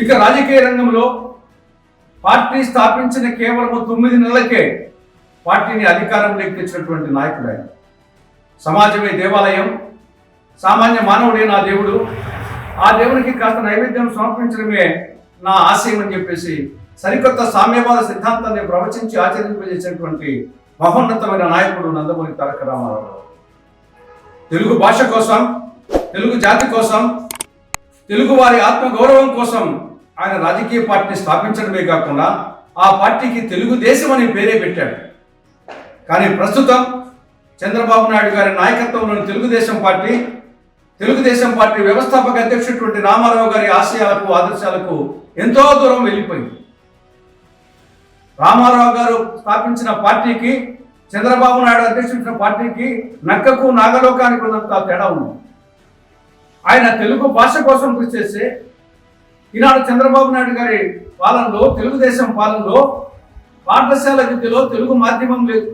ఇక రాజకీయ రంగంలో పార్టీ స్థాపించిన కేవలం 9 నెలలకే పార్టీని అధికారంలోకి తెచ్చినటువంటి నాయకుడు ఆయన. సమాజమే దేవాలయం, సామాన్య మానవుడే నా దేవుడు, ఆ దేవునికి కాస్త నైవేద్యం సమర్పించడమే నా ఆశయం అని చెప్పేసి సరికొత్త సామ్యవాద సిద్ధాంతాన్ని ప్రవచించి ఆచరింపజేసినటువంటి మహోన్నతమైన నాయకుడు నందమూరి తారక రామారావు. తెలుగు భాష కోసం, తెలుగు జాతి కోసం, తెలుగు వారి ఆత్మగౌరవం కోసం ఆయన రాజకీయ పార్టీ స్థాపించడమే కాకుండా ఆ పార్టీకి తెలుగుదేశం అనే పేరే పెట్టాడు. కానీ ప్రస్తుతం చంద్రబాబు నాయుడు గారి నాయకత్వంలోని తెలుగుదేశం పార్టీ వ్యవస్థాపక అధ్యక్షుడు రామారావు గారి ఆశయాలకు, ఆదర్శాలకు ఎంతో దూరం వెళ్ళిపోయింది. రామారావు గారు స్థాపించిన పార్టీకి, చంద్రబాబు నాయుడు అధ్యక్షించిన పార్టీకి నక్కకు నాగలోకానికి ఉన్నంత తేడా ఉంది. ఆయన తెలుగు భాష కోసం కృషి చేస్తే, ఈనాడు చంద్రబాబు నాయుడు గారి పాలనలో, తెలుగుదేశం పాలనలో పాఠశాల విద్యలో తెలుగు మాధ్యమం లేదు.